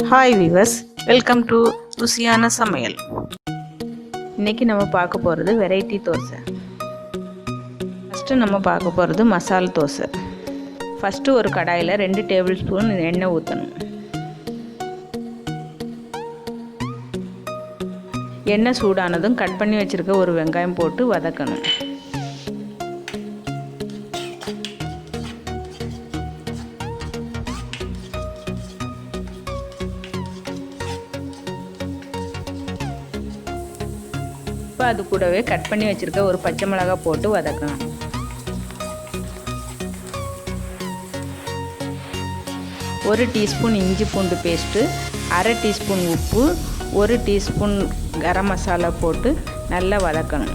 Hi viewers, welcome to ருசியான சமையல். இன்றைக்கி நம்ம பார்க்க போகிறது வெரைட்டி தோசை. ஃபஸ்ட்டு நம்ம பார்க்க போகிறது மசால் தோசை. ஃபஸ்ட்டு ஒரு கடாயில் 2 டேபிள் ஸ்பூன் எண்ணெய் ஊற்றணும். எண்ணெய் சூடானதும் கட் பண்ணி வச்சுருக்க ஒரு வெங்காயம் போட்டு வதக்கணும். இப்போ அது கூடவே கட் பண்ணி வச்சுருக்க ஒரு பச்சை மிளகாய் போட்டு வதக்கணும். ஒரு டீஸ்பூன் இஞ்சி பூண்டு பேஸ்ட்டு, அரை டீஸ்பூன் உப்பு, ஒரு டீஸ்பூன் கரம் மசாலா போட்டு நல்லா வதக்கணும்.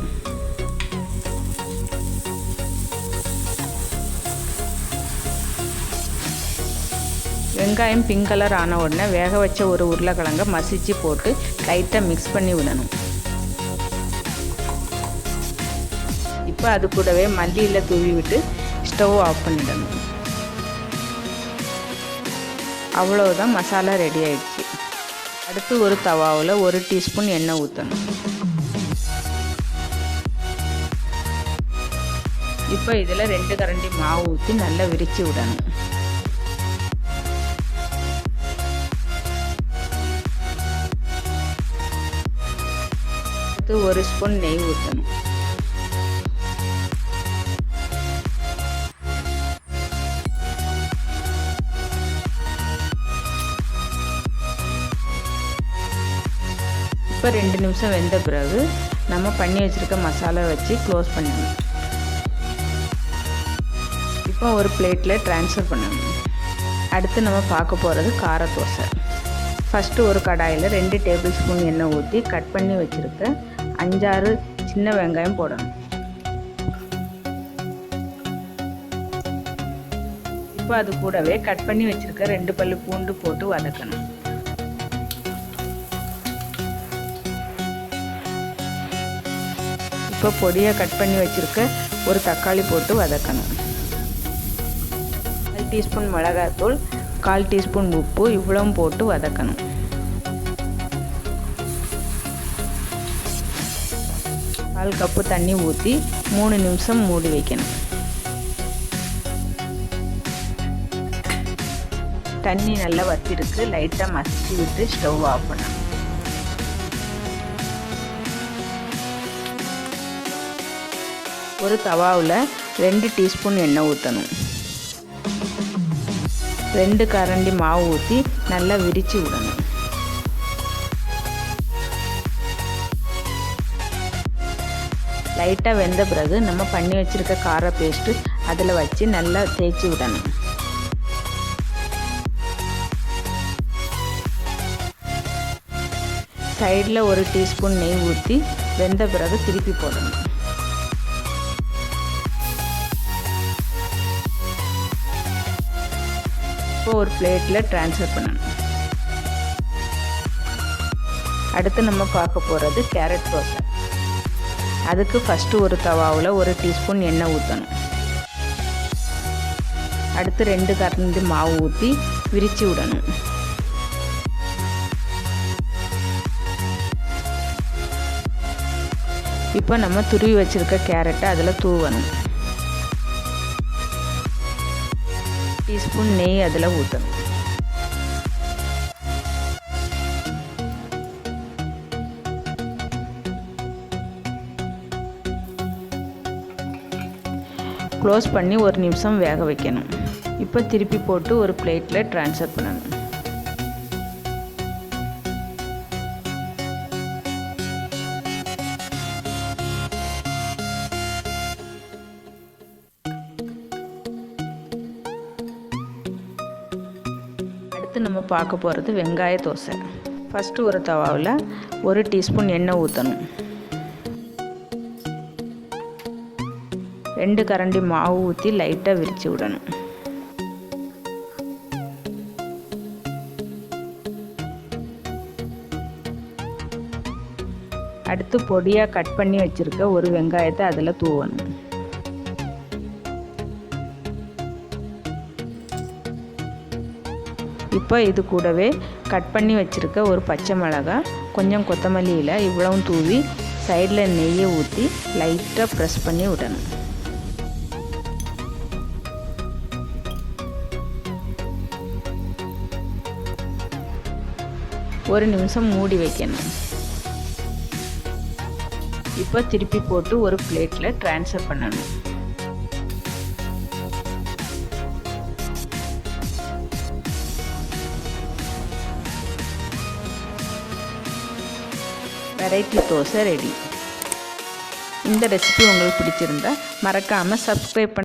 வெங்காயம் பிங்க் கலர் ஆன உடனே வேக வச்ச ஒரு உருளைக்கிழங்கை மசிச்சு போட்டு லைட்டாக மிக்ஸ் பண்ணி விடணும். இப்போ அது கூடவே மல்லியில் தூவி விட்டு ஸ்டவ் ஆஃப் பண்ணிடணும். அவ்வளோதான், மசாலா ரெடி ஆயிடுச்சு. அடுத்து ஒரு தவாவில் 1 டீஸ்பூன் எண்ணெய் ஊற்றணும். இப்போ இதில் 2 கரண்டி மாவு ஊற்றி நல்லா விரித்து விடணும். அடுத்து 1 ஸ்பூன் நெய் ஊற்றணும். இப்போ 2 நிமிஷம் வெந்த பிறகு நம்ம பண்ணி வச்சுருக்க மசாலா வச்சு க்ளோஸ் பண்ணணும். இப்போ ஒரு பிளேட்டில் ட்ரான்ஸ்ஃபர் பண்ணணும். அடுத்து நம்ம பார்க்க போகிறது கார தோசை. ஃபஸ்ட்டு ஒரு கடாயில் 2 டேபிள் ஸ்பூன் எண்ணெய் ஊற்றி கட் பண்ணி வச்சுருக்க 5-6 சின்ன வெங்காயம் போடணும். இப்போ அது கூடவே கட் பண்ணி வச்சுருக்க 2 பல்லு பூண்டு போட்டு வதக்கணும். இப்போ பொடியாக கட் பண்ணி வச்சுருக்க ஒரு தக்காளி போட்டு வதக்கணும். 1 டீஸ்பூன் மிளகாய்த்தூள், 1/4 டீஸ்பூன் உப்பு, இவ்வளவும் போட்டு வதக்கணும். கால் கப்பு தண்ணி ஊற்றி 3 நிமிஷம் மூடி வைக்கணும். தண்ணி நல்லா வத்திருக்கு. லைட்டாக மசிச்சு விட்டு ஸ்டவ் ஆஃப் பண்ணணும். ஒரு தவாவில் 2 டீஸ்பூன் எண்ணெய் ஊற்றணும். 2 கரண்டி மாவு ஊற்றி நல்லா விரித்து விடணும். லைட்டாக வெந்த பிறகு நம்ம பண்ணி வச்சுருக்க கார பேஸ்ட்டு அதில் வச்சு நல்லா தேய்ச்சி விடணும். சைடில் 1 டீஸ்பூன் நெய் ஊற்றி வெந்த பிறகு திருப்பி போடணும். இப்போ ஒரு பிளேட்டில் ட்ரான்ஸ்ஃபர் பண்ணணும். அடுத்து நம்ம பார்க்க போகிறது கேரட் தோசை. அதுக்கு ஃபஸ்ட்டு ஒரு தவாவில் 1 டீஸ்பூன் எண்ணெய் ஊற்றணும். அடுத்து 2 கரண்டி மாவு ஊற்றி விரித்து விடணும். இப்போ நம்ம துருவி வச்சுருக்க கேரட்டை அதில் தூவணும். டீஸ்பூன் நெய் அதில் ஊற்றணும். க்ளோஸ் பண்ணி 1 நிமிஷம் வேக வைக்கணும். இப்போ திருப்பி போட்டு ஒரு பிளேட்டில் ட்ரான்ஸ்ஃபர் பண்ணணும். அடுத்து நம்ம பார்க்க போகிறது வெங்காய தோசை. ஃபஸ்ட்டு ஒரு தவாவில் 1 டீஸ்பூன் எண்ணெய் ஊற்றணும். 2 கரண்டி மாவு ஊற்றி லைட்டாக விரித்து விடணும். அடுத்து பொடியாக கட் பண்ணி வச்சுருக்க ஒரு வெங்காயத்தை அதில் தூவணும். இப்போ இப்போ இது கூடவே கட் பண்ணி வச்சுருக்க ஒரு பச்சை மிளகாய், கொஞ்சம் கொத்தமல்லி இலை இவ்வளவும் தூவி சைடில் நெய்யை ஊற்றி லைட்டாக ப்ரெஸ் பண்ணி விடணும். ஒரு நிமிஷம் மூடி வைக்கணும். இப்போ திருப்பி போட்டு ஒரு பிளேட்டில் ட்ரான்ஸ்ஃபர் பண்ணணும். Variety dosa ready. இந்த ரெசிபி உங்களுக்கு பிடிச்சிருந்தா மறக்காமல் சப்ஸ்கிரைப்